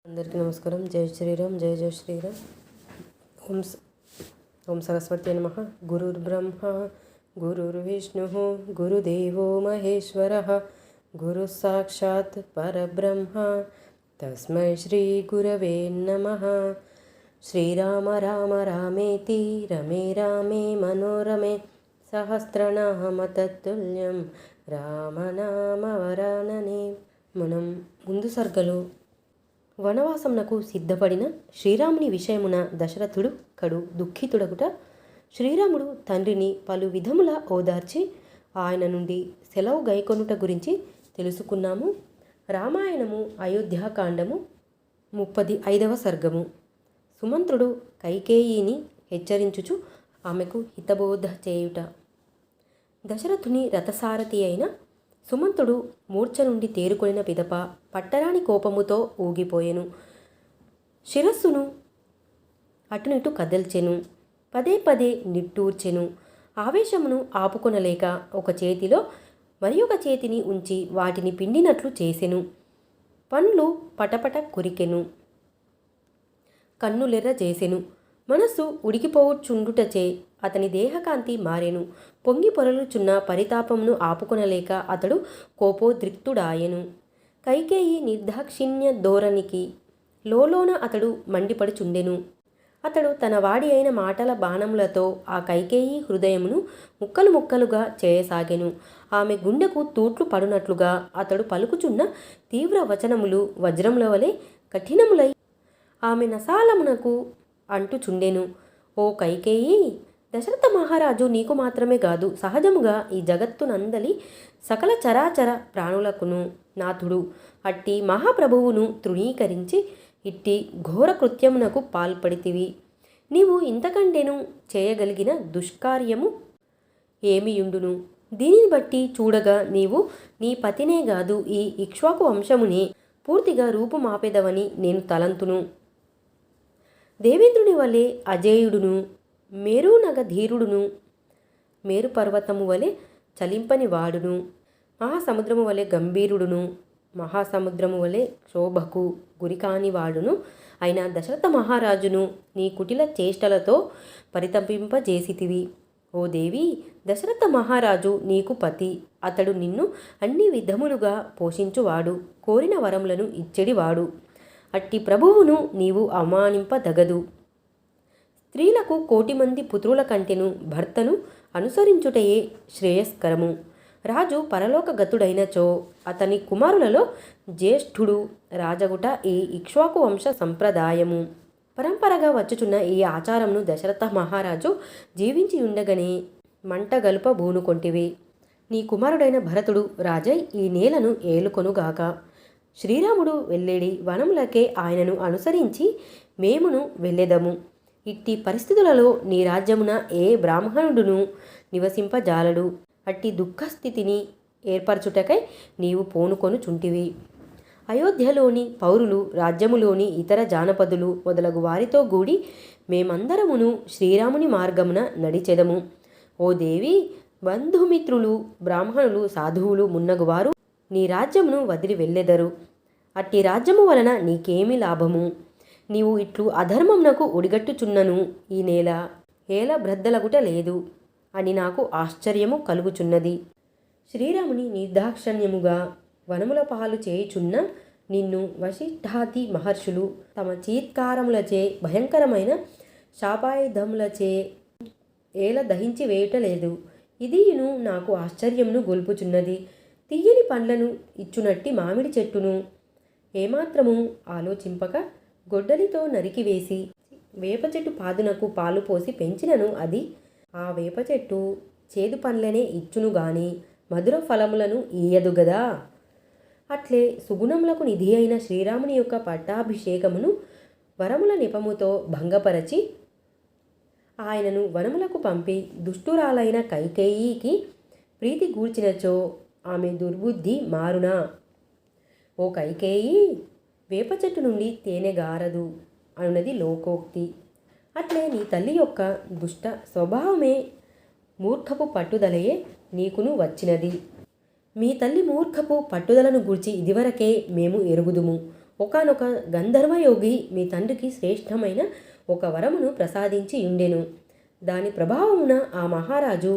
అందరికీ నమస్కారం. జై శ్రీరామ్, జై జై శ్రీరామ్. ఓం ఓం సరస్వతి నమః. గురుర్బ్రహ్మ గురుర్విష్ణు గురుదేవో మహేశ్వర గురు సాక్షాత్ పరబ్రహ్మ తస్మై శ్రీ గురవే నమః. శ్రీరామ రామ రామేతి రమే రామే మనోరమే సహస్రనామ తత్తుల్యం రామనామ వరాననే. మనం ముందు సర్గలో వనవాసమునకు సిద్ధపడిన శ్రీరాముని విషయమున దశరథుడు కడు దుఃఖితుడగుట, శ్రీరాముడు తండ్రిని పలు విధముల ఓదార్చి ఆయన నుండి సెలవు గైకొనుట గురించి తెలుసుకున్నాము. రామాయణము అయోధ్యాకాండము 35వ సర్గము. సుమంత్రుడు కైకేయిని హెచ్చరించుచు ఆమెకు హితబోధ చేయుట. దశరథుని రథసారథి అయిన సుమంతుడు మూర్ఛ నుండి తేరుకొనిన పిదప పట్టరాని కోపముతో ఊగిపోయెను. శిరస్సును అటునిటు కదల్చెను. పదే పదే నిట్టూర్చెను. ఆవేశమును ఆపుకొనలేక ఒక చేతిలో మరి ఒక చేతిని ఉంచి వాటిని పిండినట్లు చేసెను. పండ్లు పటపట కొరికెను. కన్నులెర్ర చేసెను. మనస్సు ఉడికిపోవుచుండుటచే అతని దేహకాంతి మారెను. పొంగి పొరలుచున్న పరితాపమును ఆపుకొనలేక అతడు కోపోద్రిక్తుడాయెను. కైకేయి నిర్దాక్షిణ్య ధోరణికి లోలోన అతడు మండిపడుచుండెను. అతడు తన వాడి అయిన మాటల బాణములతో ఆ కైకేయి హృదయమును ముక్కలు ముక్కలుగా చేయసాగెను. ఆమె గుండెకు తూట్లు పడునట్లుగా అతడు పలుకుచున్న తీవ్ర వచనములు వజ్రముల వలె కఠినములై ఆమె నసాలమునకు అంటుచుండెను. ఓ కైకేయి, దశరథ మహారాజు నీకు మాత్రమే కాదు, సహజముగా ఈ జగత్తునందలి సకల చరాచర ప్రాణులకును నాథుడు. అట్టి మహాప్రభువును తృణీకరించి ఇట్టి ఘోర కృత్యమునకు పాల్పడితివి. నీవు ఇంతకంటేను చేయగలిగిన దుష్కార్యము ఏమియుండును? దీనిని బట్టి చూడగా నీవు నీ పతినే గాదు, ఈ ఇక్ష్వాకు వంశమునే పూర్తిగా రూపుమాపెదవని నేను తలంతును. దేవేంద్రుని వలె అజేయుడును, మేరునగ ధీరుడును, మేరు పర్వతము వలె చలింపని వాడును, మహాసముద్రము వలె గంభీరుడును, మహాసముద్రము వలె శోభకు గురికాని వాడును అయిన దశరథ మహారాజును నీ కుటిల చేష్టలతో పరితపింపజేసితివి. ఓ దేవి, దశరథ మహారాజు నీకు పతి. అతడు నిన్ను అన్ని విధములుగా పోషించువాడు, కోరిన వరములను ఇచ్చెడివాడు. అట్టి ప్రభువును నీవు అవమానింపదగదు. స్త్రీలకు 1,000,000 మంది పుత్రుల కంటెను భర్తను అనుసరించుటయే శ్రేయస్కరము. రాజు పరలోకగతుడైనచో అతని కుమారులలో జ్యేష్ఠుడు రాజగుట ఈ ఇక్ష్వాకు వంశ సంప్రదాయము. పరంపరగా వచ్చుచున్న ఈ ఆచారమును దశరథ మహారాజు జీవించి ఉండగనే మంటగలుప బూనుకొంటివి. నీ కుమారుడైన భరతుడు రాజై ఈ నేలను ఏలుకొనుగాక. శ్రీరాముడు వెళ్ళేడి వనములకే ఆయనను అనుసరించి మేమును వెళ్ళెదము. ఇట్టి పరిస్థితులలో నీ రాజ్యమున ఏ బ్రాహ్మణుడును నివసింపజాలడు. అట్టి దుఃఖస్థితిని ఏర్పరచుటకై నీవు పూనుకొనుచుంటివి. అయోధ్యలోని పౌరులు, రాజ్యములోని ఇతర జానపదులు మొదలగు వారితో గూడి మేమందరమును శ్రీరాముని మార్గమున నడిచెదము. ఓ దేవి, బంధుమిత్రులు, బ్రాహ్మణులు, సాధువులు మున్నగువారు నీ రాజ్యమును వదిలి వెళ్ళెదరు. అట్టి రాజ్యము వలన నీకేమి లాభము? నీవు ఇట్లు అధర్మమునకు ఒడిగట్టుచున్నను ఈ నేల ఏల బ్రద్దలగుట లేదు అని నాకు ఆశ్చర్యము కలుగుచున్నది. శ్రీరాముని నిర్దాక్షణ్యముగా వనముల పాలు చేయుచున్న నిన్ను వశిష్ఠాది మహర్షులు తమ చీత్కారములచే భయంకరమైన శాపాయుధములచే ఏల దహించి వేయుటలేదు. ఇదియును నాకు ఆశ్చర్యమును గొల్పుచున్నది. తీయని పండ్లను ఇచ్చునట్టి మామిడి చెట్టును ఏమాత్రము ఆలోచింపక గొడ్డలితో నరికివేసి వేప చెట్టు పాదునకు పాలు పోసి పెంచినను అది ఆ వేప చెట్టు చేదు పండ్లనే ఇచ్చును గాని మధుర ఫలములను ఇయ్యదు గదా. అట్లే సుగుణములకు నిధి అయిన శ్రీరాముని యొక్క పట్టాభిషేకమును వరముల నెపముతో భంగపరచి ఆయనను వనములకు పంపి దుష్టురాలైన కైకేయికి ప్రీతి గూర్చినచో ఆమె దుర్బుద్ధి మారునా? ఓ కైకేయి, వేప చెట్టు నుండి తేనె గారదు అనున్నది లోకోక్తి. అట్లే నీ తల్లి యొక్క దుష్ట స్వభావమే మూర్ఖపు పట్టుదలయే నీకును వచ్చినది. మీ తల్లి మూర్ఖపు పట్టుదలను గూర్చి ఇదివరకే మేము ఎరుగుదుము. ఒకానొక గంధర్వయోగి మీ తండ్రికి శ్రేష్టమైన ఒక వరమును ప్రసాదించి ఉండెను. దాని ప్రభావమున ఆ మహారాజు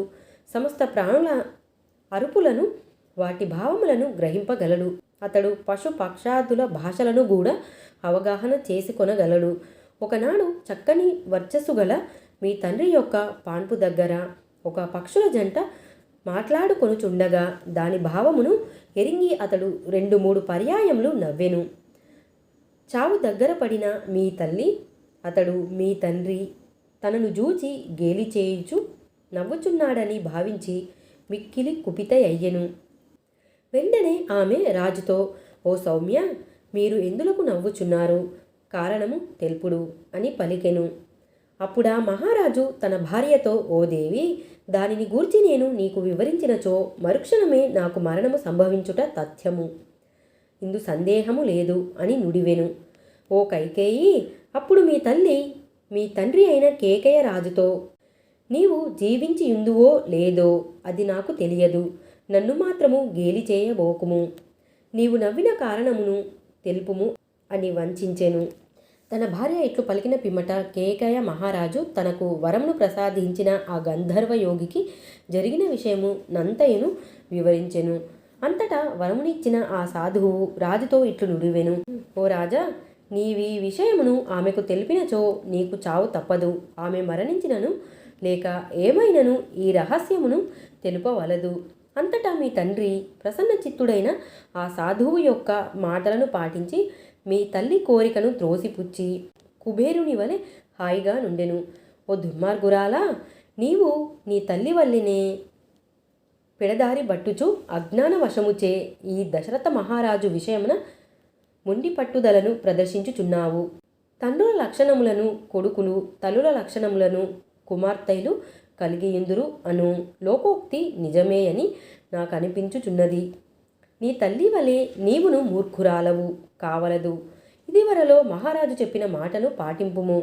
సమస్త ప్రాణుల అరుపులను వాటి భావములను గ్రహింపగలడు. అతడు పశు పక్షాదుల భాషలను కూడా అవగాహన చేసుకొనగలడు. ఒకనాడు చక్కని వర్చస్సు గల మీ తండ్రి యొక్క పాన్పు దగ్గర ఒక పక్షుల జంట మాట్లాడుకొనుచుండగా దాని భావమును ఎరింగి అతడు 2-3 పర్యాయములు నవ్వెను. చావు దగ్గర పడిన మీ తల్లి అతడు మీ తండ్రి తనను జూచి గేలి చేయుచు నవ్వుచున్నాడని భావించి మిక్కిలి కుపిత అయ్యెను. వెంటనే ఆమె రాజుతో, ఓ సౌమ్య, మీరు ఎందులకు నవ్వుచున్నారు? కారణము తెలుపుడు అని పలికెను. అప్పుడా మహారాజు తన భార్యతో, ఓ దేవి, దానిని గూర్చి నేను నీకు వివరించినచో మరుక్షణమే నాకు మరణము సంభవించుట తథ్యము, ఇందు సందేహము లేదు అని నుడివెను. ఓ కైకేయి, అప్పుడు మీ తల్లి మీ తండ్రి అయిన కేకయ రాజుతో, నీవు జీవించి యుందువో లేదో అది నాకు తెలియదు, నన్ను మాత్రము గేలి చేయబోకుము, నీవు నవ్విన కారణమును తెలుపుము అని వంచెను. తన భార్య ఇట్లు పలికిన పిమ్మట కేకయ మహారాజు తనకు వరమును ప్రసాదించిన ఆ గంధర్వ యోగికి జరిగిన విషయము నంతయును వివరించెను. అంతటా వరమునిచ్చిన ఆ సాధువు రాజుతో ఇట్లు నుడివెను. ఓ రాజా, నీవీ విషయమును ఆమెకు తెలిపినచో నీకు చావు తప్పదు. ఆమె మరణించినను లేక ఏమైనను ఈ రహస్యమును తెలుపవలదు. అంతటా మీ తండ్రి ప్రసన్న చిత్తుడైన ఆ సాధువు యొక్క మాటలను పాటించి మీ తల్లి కోరికను త్రోసిపుచ్చి కుబేరుని వలె హాయిగా నుండెను. ఓ దుర్మార్గురాలా, నీవు నీ తల్లి వల్లనే పెడదారి బట్టుచు అజ్ఞాన వశముచే ఈ దశరథ మహారాజు విషయమున మొండి పట్టుదలను ప్రదర్శించుచున్నావు. తండ్రుల లక్షణములను కొడుకులు, తల్లుల లక్షణములను కుమార్తెలు కలిగియుందురు అను లోకోక్తి నిజమే అని నాకు అనిపించుచున్నది. నీ తల్లి వలె నీవును మూర్ఖురాలవు కావలదు. ఇదివరలో మహారాజు చెప్పిన మాటను పాటింపుము.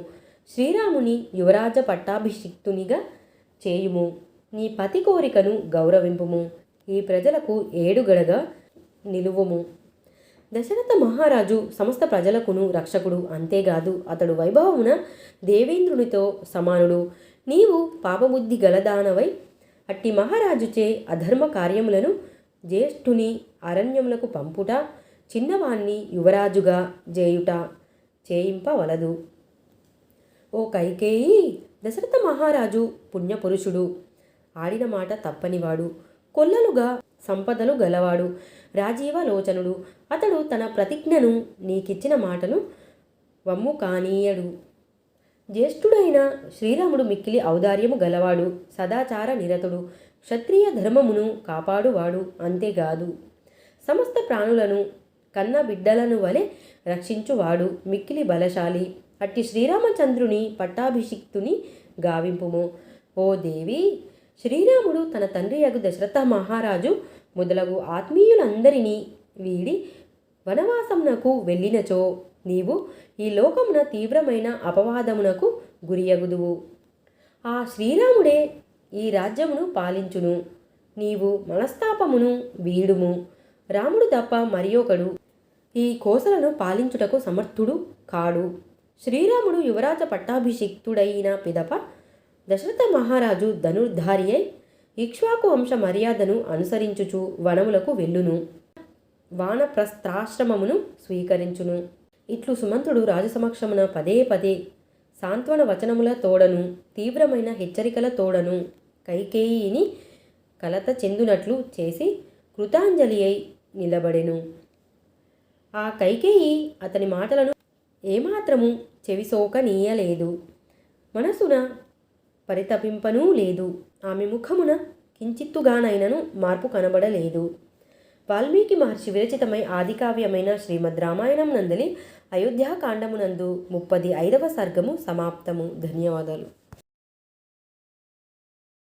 శ్రీరాముని యువరాజ పట్టాభిషిక్తునిగా చేయుము. నీ పతి కోరికను గౌరవింపుము. ఈ ప్రజలకు ఏడుగడగా నిలువుము. దశరథ మహారాజు సమస్త ప్రజలకును రక్షకుడు. అంతేకాదు అతడు వైభవమున దేవేంద్రునితో సమానుడు. నీవు పాపబుద్ధి గలదానవై అట్టి మహారాజుచే అధర్మ కార్యములను జ్యేష్ఠుని అరణ్యములకు పంపుట, చిన్నవాణ్ణి యువరాజుగా చేయుట చేయింపవలదు. ఓ కైకేయి, దశరథ మహారాజు పుణ్యపురుషుడు, ఆడిన మాట తప్పనివాడు, కొల్లలుగా సంపదలు గలవాడు, రాజీవలోచనుడు. అతడు తన ప్రతిజ్ఞను నీకిచ్చిన మాటను వమ్ము కానీయడు. జ్యేష్ఠుడైన శ్రీరాముడు మిక్కిలి ఔదార్యము గలవాడు, సదాచార నిరతుడు, క్షత్రియ ధర్మమును కాపాడువాడు. అంతేకాదు సమస్త ప్రాణులను కన్న బిడ్డలను వలె రక్షించువాడు, మిక్కిలి బలశాలి. అట్టి శ్రీరామచంద్రుని పట్టాభిషిక్తుని గావింపుము. ఓ దేవి, శ్రీరాముడు తన తండ్రి యగు దశరథ మహారాజు మొదలగు ఆత్మీయులందరినీ వీడి వనవాసమునకు వెళ్ళినచో నీవు ఈ లోకమున తీవ్రమైన అపవాదమునకు గురియగుదువు. ఆ శ్రీరాముడే ఈ రాజ్యమును పాలించును. నీవు మనస్తాపమును వీడుము. రాముడు తప్ప మరి ఒకడు ఈ కోసలను పాలించుటకు సమర్థుడు కాడు. శ్రీరాముడు యువరాజ పట్టాభిషిక్తుడైన పిదప దశరథ మహారాజు ధనుర్ధారి అయి ఇక్ష్వాకు వంశ మర్యాదను అనుసరించుచు వనములకు వెళ్ళును, వానప్రస్థాశ్రమమును స్వీకరించును. ఇట్లు సుమంతుడు రాజసమక్షమున పదే పదే సాంత్వన వచనముల తోడను తీవ్రమైన హెచ్చరికల తోడను కైకేయిని కలత చెందునట్లు చేసి కృతాంజలి అయి నిలబడెను. ఆ కైకేయి అతని మాటలను ఏమాత్రము చెవిసోకనీయలేదు, మనసున పరితపింపనూ లేదు. ఆమె ముఖమున కించిత్తుగానైనను మార్పు కనబడలేదు. వాల్మీకి మహర్షి విరచితమై ఆదికావ్యమైన శ్రీమద్ రామాయణం నందలి అయోధ్యాకాండమునందు 35వ సర్గము సమాప్తము. ధన్యవాదాలు.